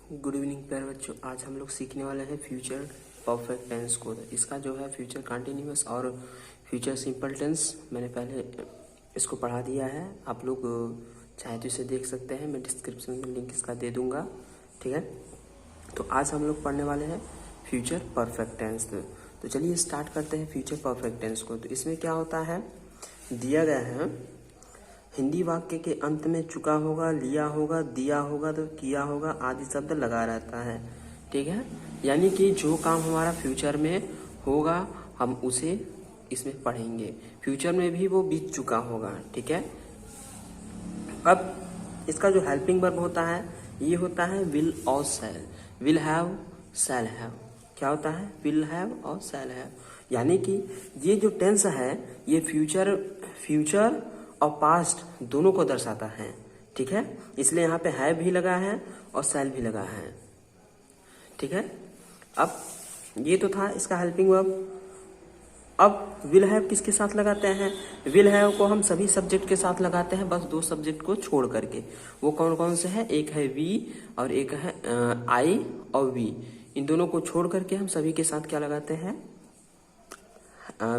Good evening प्यारे बच्चों। आज हम लोग सीखने वाले हैं फ्यूचर परफेक्ट टेंस को। इसका जो है फ्यूचर कंटिन्यूअस और फ्यूचर सिंपल टेंस मैंने पहले इसको पढ़ा दिया है। आप लोग चाहे तो इसे देख सकते हैं, मैं डिस्क्रिप्शन में लिंक इसका दे दूंगा। ठीक है, तो आज हम लोग पढ़ने वाले हैं फ्यूचर परफेक्ट टेंस। तो चलिए स्टार्ट करते हैं फ्यूचर परफेक्ट टेंस को। तो इसमें क्या होता है, दिया गया है हिंदी वाक्य के अंत में चुका होगा, लिया होगा, दिया होगा तो किया होगा आदि शब्द लगा रहता है। ठीक है, यानी कि जो काम हमारा फ्यूचर में होगा हम उसे इसमें पढ़ेंगे। फ्यूचर में भी वो बीत चुका होगा। ठीक है, अब इसका जो हेल्पिंग वर्ब होता है ये होता है विल और shall. Will have, shall have. क्या होता है, विल हैव और शैल हैव। यानी कि ये जो टेंस है ये फ्यूचर और पास्ट दोनों को दर्शाता है। ठीक है, इसलिए यहाँ पे है भी लगा है और शैल भी लगा है। ठीक है, अब ये तो था इसका हेल्पिंग वर्ब। अब विल हैव किसके साथ लगाते हैं, विल हैव को हम सभी सब्जेक्ट के साथ लगाते हैं, बस दो सब्जेक्ट को छोड़ करके। वो कौन कौन से हैं, एक है वी और एक है आई और वी। इन दोनों को छोड़ करके हम सभी के साथ क्या लगाते हैं,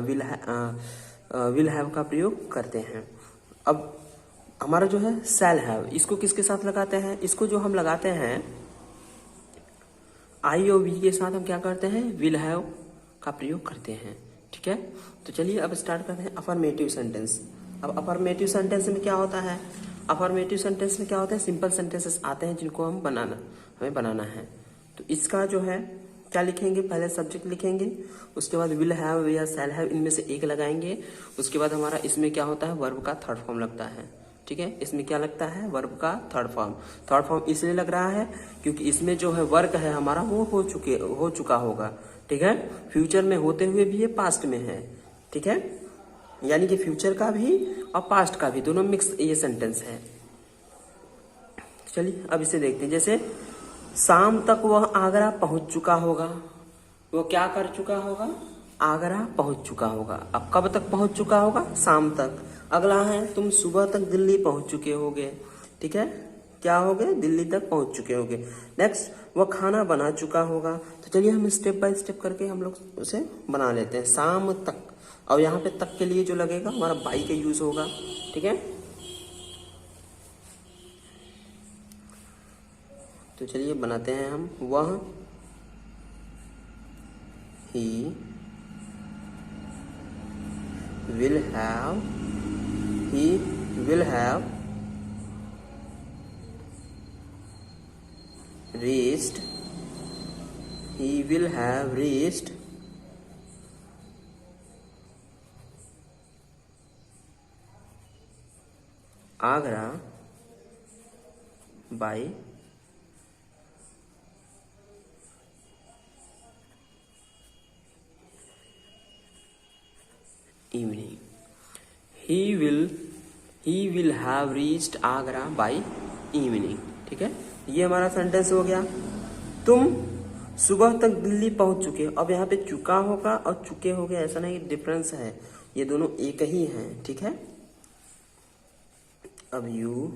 विल हैव का प्रयोग करते हैं। अब हमारा जो है शैल हैव, इसको किसके साथ लगाते हैं, इसको जो हम लगाते हैं आई और वी के साथ हम क्या करते हैं, विल हैव का प्रयोग करते हैं। ठीक है, तो चलिए अब स्टार्ट करते हैं अफर्मेटिव सेंटेंस। अब अफर्मेटिव सेंटेंस में क्या होता है, अफर्मेटिव सेंटेंस में क्या होता है, सिंपल सेंटेंसेस आते हैं जिनको हमें बनाना है। तो इसका जो है क्या लिखेंगे, पहले सब्जेक्ट लिखेंगे, उसके बाद विल हैव या शैल हैव इनमें से एक लगाएंगे। उसके बाद हमारा इसमें क्या होता है, वर्ब का थर्ड फॉर्म लगता है। ठीक है, इसमें क्या लगता है, वर्ब का थर्ड फॉर्म। थर्ड फॉर्म इसलिए लग रहा है क्योंकि इसमें जो है वर्क है हमारा वो हो चुका होगा। ठीक है, फ्यूचर में होते हुए भी ये पास्ट में है। ठीक है, यानी कि फ्यूचर का भी और पास्ट का भी दोनों मिक्स ये सेंटेंस है। चलिए अब इसे देखते हैं। जैसे शाम तक वह आगरा पहुंच चुका होगा। वो क्या कर चुका होगा, आगरा पहुंच चुका होगा। अब कब तक पहुंच चुका होगा, शाम तक। अगला है तुम सुबह तक दिल्ली पहुंच चुके होगे। ठीक है, क्या हो गए, दिल्ली तक पहुंच चुके होगे। नेक्स्ट, वह खाना बना चुका होगा। तो चलिए हम स्टेप बाय स्टेप करके हम लोग उसे बना लेते हैं। शाम तक, और यहाँ पे तक के लिए जो लगेगा हमारा बाई का यूज होगा। ठीक है, तो चलिए बनाते हैं हम। वह, ही will have, he will have reached, he will have reached Agra by evening. He will have reached Agra by evening. ठीक है, ये हमारा सेंटेंस हो गया। तुम सुबह तक दिल्ली पहुंच चुके हो। अब यहाँ पे चुका होगा और चुके होगे ऐसा नहीं, डिफरेंस है, ये दोनों एक ही हैं। ठीक है, अब you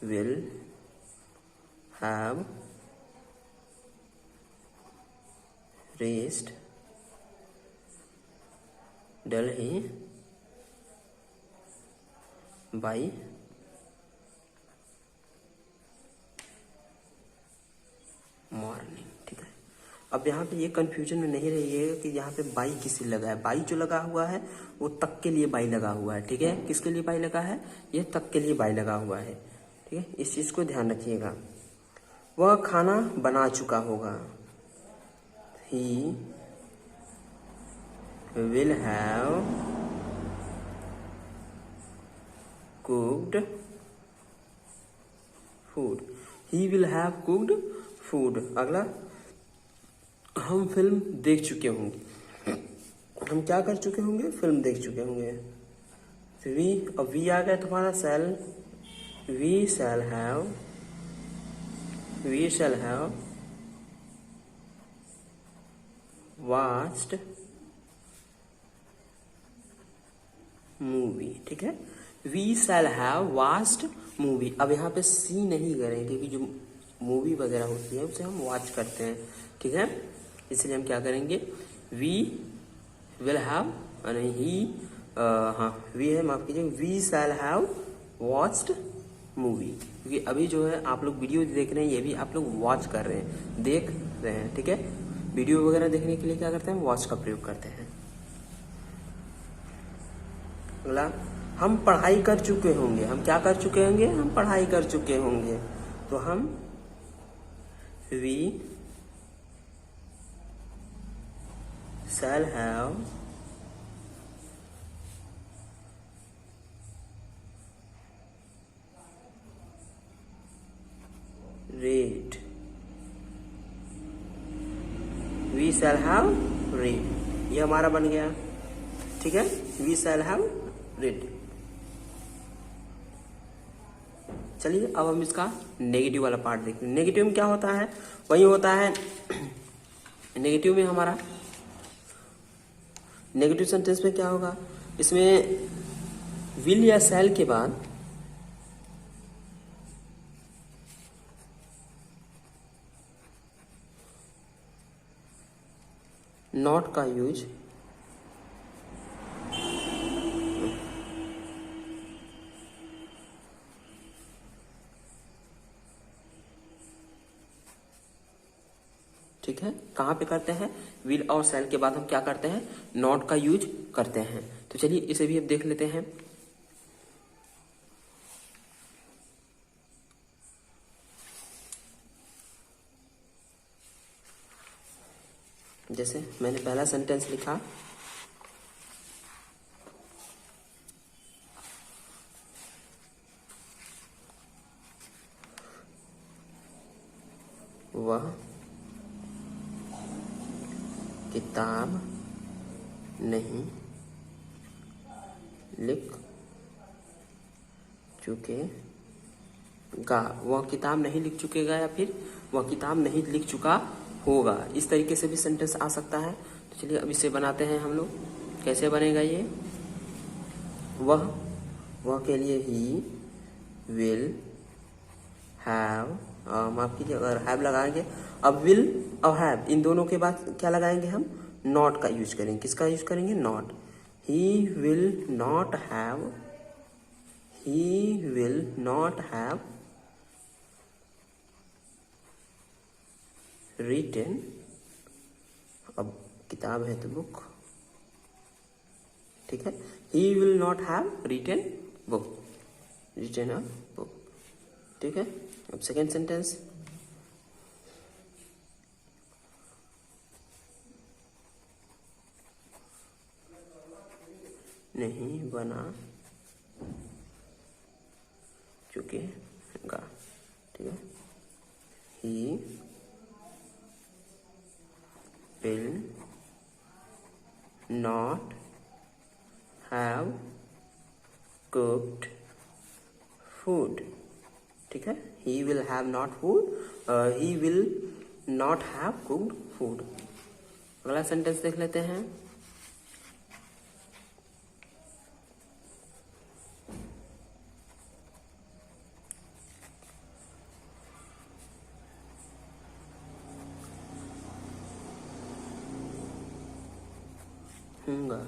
will have reached Delhi by morning. ठीक है, अब यहाँ पे ये कंफ्यूजन में नहीं रहिएगा कि यहाँ पे बाई किसी लगा है। बाई जो लगा हुआ है वो तक के लिए बाई लगा हुआ है। ठीक है, किसके लिए बाई लगा है, ये तक के लिए बाई लगा हुआ है। ठीक है, इस चीज को ध्यान रखिएगा। वह खाना बना चुका होगा। He will have cooked food. He will have cooked food. अगला, हम फिल्म देख चुके होंगे। हम क्या कर चुके होंगे, फिल्म देख चुके होंगे। वी, अब वी आ गया तुम्हारा shall. We shall have watched movie. ठीक है, we shall have watched movie. अब यहाँ पे सी नहीं करेंगे क्योंकि जो मूवी वगैरह होती है उसे हम वॉच करते हैं, ठीक है। इसलिए हम क्या करेंगे, वी विल हैव, नहीं ही, हाँ वी है, माफ कीजिए, we shall have watched movie. क्योंकि अभी जो है आप लोग वीडियो देख रहे हैं, ये भी आप लोग वॉच कर रहे हैं, देख रहे हैं, ठीक है। वीडियो वगैरह देखने के लिए क्या करते हैं, वॉच का प्रयोग करते हैं। अगला, हम पढ़ाई कर चुके होंगे। हम क्या कर चुके होंगे, हम पढ़ाई कर चुके होंगे। तो हम we shall have read, we shall have read, ये हमारा बन गया, ठीक है। we shall have read। चलिए अब हम इसका नेगेटिव वाला पार्ट देखते हैं। नेगेटिव में क्या होता है, वही होता है, नेगेटिव में हमारा नेगेटिव सेंटेंस में क्या होगा, इसमें विल या शैल के बाद नॉट का यूज ठीक है। कहाँ पे करते हैं, विल और शैल के बाद हम क्या करते हैं, नॉट का यूज करते हैं। तो चलिए इसे भी अब देख लेते हैं। जैसे मैंने पहला सेंटेंस लिखा, वह किताब नहीं लिख चुकेगा। वह किताब नहीं लिख चुकेगा या फिर वह किताब नहीं लिख चुका होगा, इस तरीके से भी सेंटेंस आ सकता है। तो चलिए अब इसे बनाते हैं हम लोग। कैसे बनेगा ये, वह के लिए ही विल हैव, माफ कीजिए अगर हैव लगाएंगे, अब विल और हैव इन दोनों के बाद क्या लगाएंगे, हम नॉट का यूज करेंगे। किसका यूज करेंगे, not. He will not have, he will not have written, अब किताब है तो बुक, ठीक है। He will not have written book, written a book, ठीक है। अब सेकेंड सेंटेंस, नहीं बना चुकेगा, ठीक है। He will not have cooked food, ठीक है। He will have not food, he will not have cooked food. अगला सेंटेंस देख लेते हैं। हूँगा,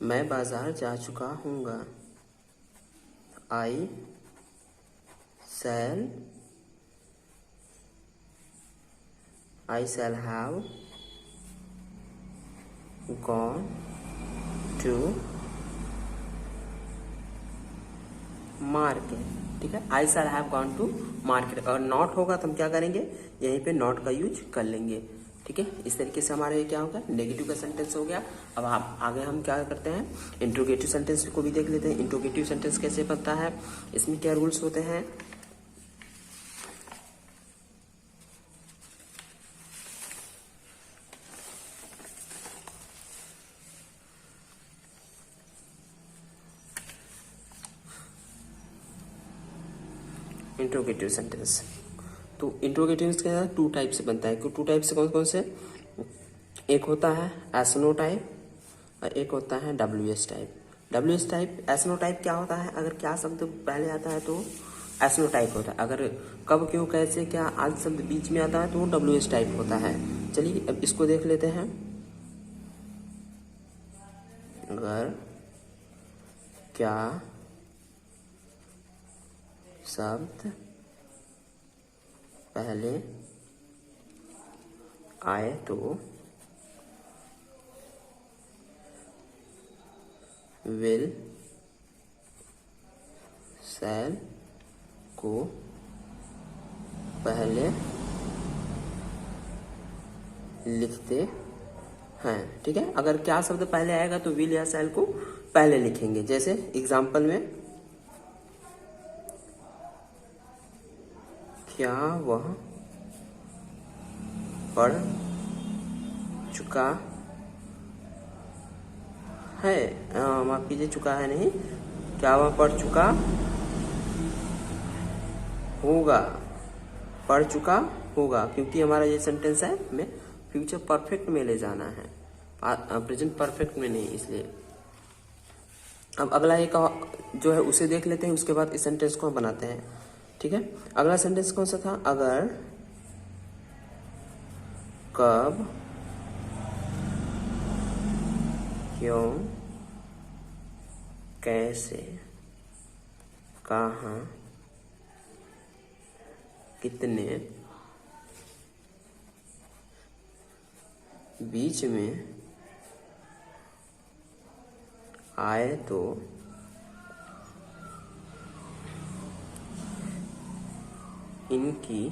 मैं बाजार जा चुका हूँगा। I shall have gone to market, ठीक है। I shall have gone to market. अगर नॉट होगा तो हम क्या करेंगे, यहीं पे नॉट का यूज कर लेंगे, ठीक है। इस तरीके से हमारे क्या होगा, नेगेटिव का सेंटेंस हो गया। अब आप आगे हम क्या करते हैं, इंट्रोगेटिव सेंटेंस को भी देख लेते हैं। इंट्रोगेटिव सेंटेंस कैसे बनता है, इसमें क्या रूल्स होते हैं। इंट्रोगेटिव सेंटेंस, तो इंट्रोगेटिव का टू टाइप से बनता है। टू टाइप से कौन कौन से, एक होता है एसनो टाइप और एक होता है WH टाइप। WH टाइप एसनो टाइप क्या होता है, अगर क्या शब्द पहले आता है तो एसनो टाइप होता है, अगर कब क्यों कैसे क्या आज शब्द बीच में आता है तो वो WH टाइप होता है। चलिए अब इसको देख लेते हैं। अगर क्या शब्द पहले आए तो विल शैल को पहले लिखते हैं। ठीक है, अगर क्या शब्द पहले आएगा तो विल या शैल को पहले लिखेंगे। जैसे एग्जाम्पल में, क्या वह पढ़ चुका है, माफ कीजिए चुका है नहीं, क्या वह पढ़ चुका होगा, पढ़ चुका होगा, क्योंकि हमारा ये सेंटेंस है हमें फ्यूचर परफेक्ट में ले जाना है, प्रेजेंट परफेक्ट में नहीं, इसलिए। अब अगला एक जो है उसे देख लेते हैं, उसके बाद इस सेंटेंस को हम बनाते हैं। ठीक है, अगला सेंटेंस कौन सा था, अगर कब क्यों कैसे कहाँ कितने बीच में आए तो इनकी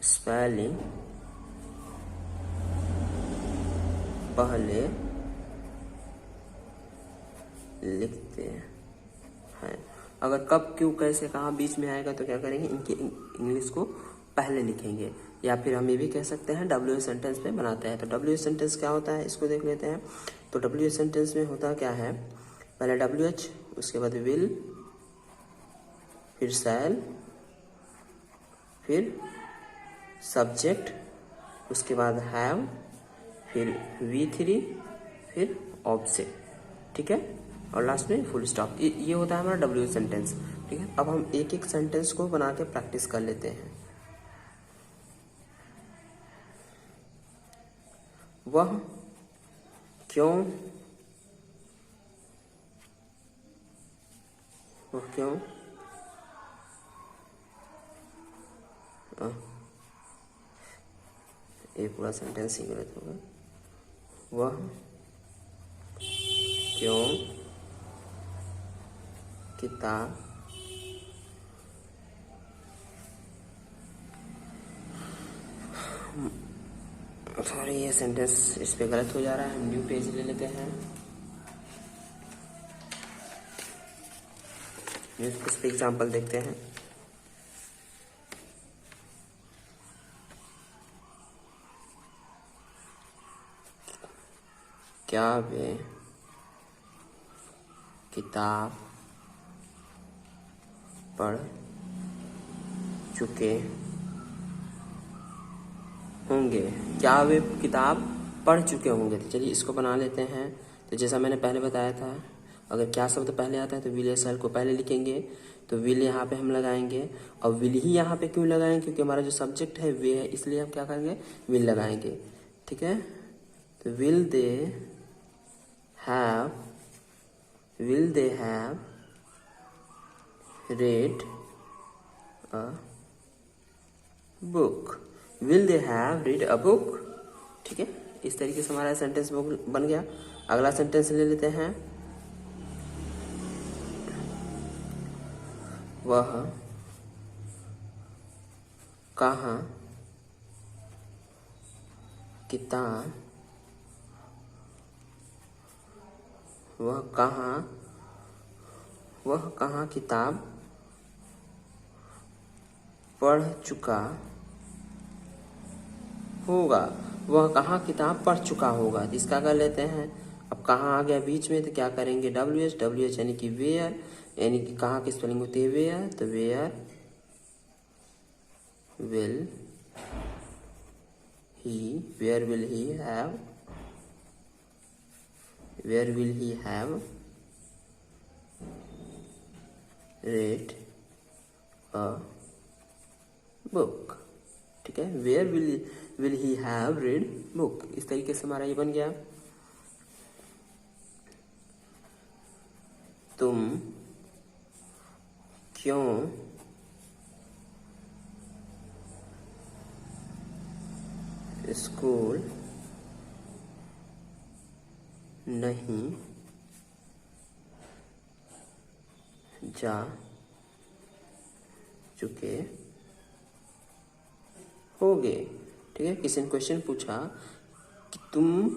स्पेलिंग पहले लिखते हैं। अगर कब क्यों कैसे कहाँ बीच में आएगा तो क्या करेंगे, इनकी इंग्लिश को पहले लिखेंगे, या फिर हम ये भी कह सकते हैं WH सेंटेंस पे बनाते हैं। तो WH सेंटेंस क्या होता है इसको देख लेते हैं। तो WH सेंटेंस में होता क्या है, पहले WH, उसके बाद विल, फिर शैल, फिर सब्जेक्ट, उसके बाद हैव, फिर V3, फिर ऑब्जेक्ट। ठीक है, और लास्ट में फुल स्टॉप। ये होता है हमारा WH सेंटेंस। ठीक है, अब हम एक एक सेंटेंस को बना के प्रैक्टिस कर लेते हैं। वह क्यों, वह क्यों ये पूरा सेंटेंस ही गलत होगा। वह क्यों किताब सॉरी ये सेंटेंस इस पे गलत हो जा रहा है, हम न्यू पेज ले लेते हैं। इस पे एग्जाम्पल देखते हैं। क्या वे किताब पढ़ चुके होंगे, क्या वे किताब पढ़ चुके होंगे। तो चलिए इसको बना लेते हैं। तो जैसा मैंने पहले बताया था, अगर क्या शब्द पहले आता है तो विल या शैल को पहले लिखेंगे। तो विल यहाँ पे हम लगाएंगे, और विल ही यहाँ पे क्यों लगाएंगे, क्योंकि हमारा जो सब्जेक्ट है वे है, इसलिए हम क्या करेंगे, विल लगाएंगे। ठीक है, तो will they have read a book, will they have read a book। ठीक है, इस तरीके से हमारा सेंटेंस बन गया। अगला सेंटेंस ले लेते हैं। वह कहाँ किताब, वह कहाँ किताब पढ़ चुका होगा। वह कहाँ किताब पढ़ चुका होगा, जिसका कर लेते हैं। अब कहाँ आ गया बीच में तो क्या करेंगे, WH यानी कि वेयर, यानी कि कहाँ की स्पेलिंग होती है वेयर, तो where will he have where will he have read a book. ठीक है, where will he have read book. इस तरीके से हमारा ये बन गया। तुम क्यों स्कूल नहीं जा चुके होगे। ठीक है, किसी ने क्वेश्चन पूछा कि तुम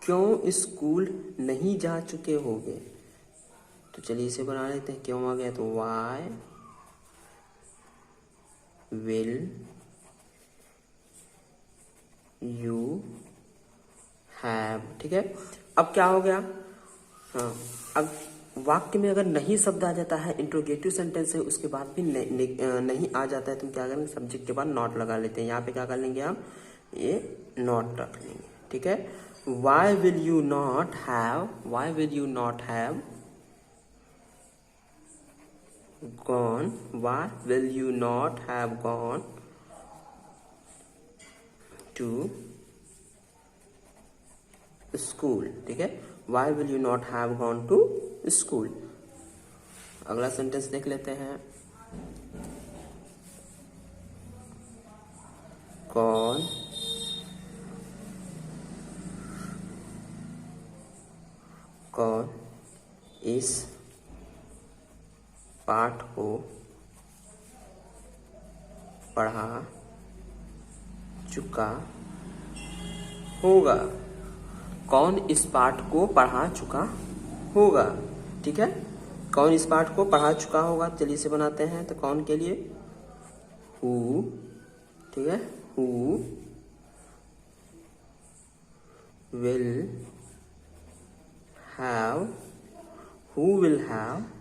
क्यों स्कूल नहीं जा चुके होगे, तो चलिए इसे बना लेते हैं। क्यों आ गया तो वाई विल यू हैव। ठीक है, अब क्या हो गया, हाँ, अब वाक्य में अगर नहीं शब्द आ जाता है, इंट्रोगेटिव सेंटेंस है, उसके बाद भी नहीं आ जाता है, तो हम क्या करेंगे, सब्जेक्ट के बाद नॉट लगा लेते हैं। यहाँ पे क्या कर लेंगे आप, ये नॉट रख लेंगे। ठीक है, why will you not have, why will you not have gone, why will you not have gone to school। ठीक है, why will you not have gone to school। अगला सेंटेंस देख लेते हैं। कौन इस पाठ को पढ़ा चुका होगा। कौन इस पाठ को पढ़ा चुका होगा। ठीक है, कौन इस पाठ को पढ़ा चुका होगा, चलिए इसे बनाते हैं। तो कौन के लिए हु। ठीक है, who will have, who will have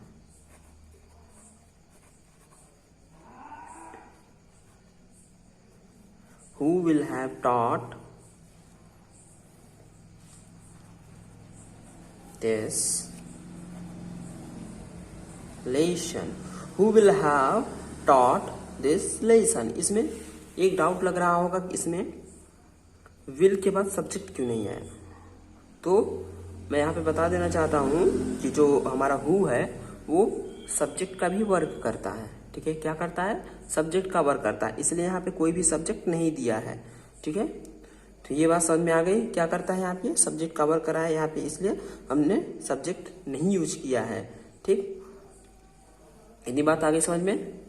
who will have taught this lesson। who will have taught this lesson। इसमें एक डाउट लग रहा होगा कि इसमें will के बाद सब्जेक्ट क्यों नहीं है, तो मैं यहाँ पे बता देना चाहता हूँ कि जो हमारा who है वो सब्जेक्ट का भी वर्क करता है। ठीक है, क्या करता है, सब्जेक्ट का वर्क करता है, इसलिए यहाँ पे कोई भी सब्जेक्ट नहीं दिया है। ठीक है, तो ये बात समझ में आ गई, क्या करता है यहाँ पे सब्जेक्ट का वर्क करा है यहाँ पे, इसलिए हमने सब्जेक्ट नहीं यूज किया है। ठीक, इतनी बात आ गई समझ में।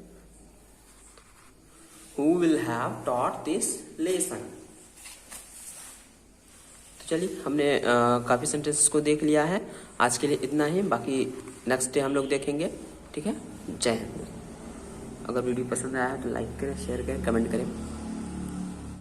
Who will have taught this lesson. तो चलिए हमने काफी सेंटेंसेस को देख लिया है, आज के लिए इतना ही, बाकी नेक्स्ट डे हम लोग देखेंगे। ठीक है, जय हिंद। अगर वीडियो पसंद आया है तो लाइक करें, शेयर करें, कमेंट करें।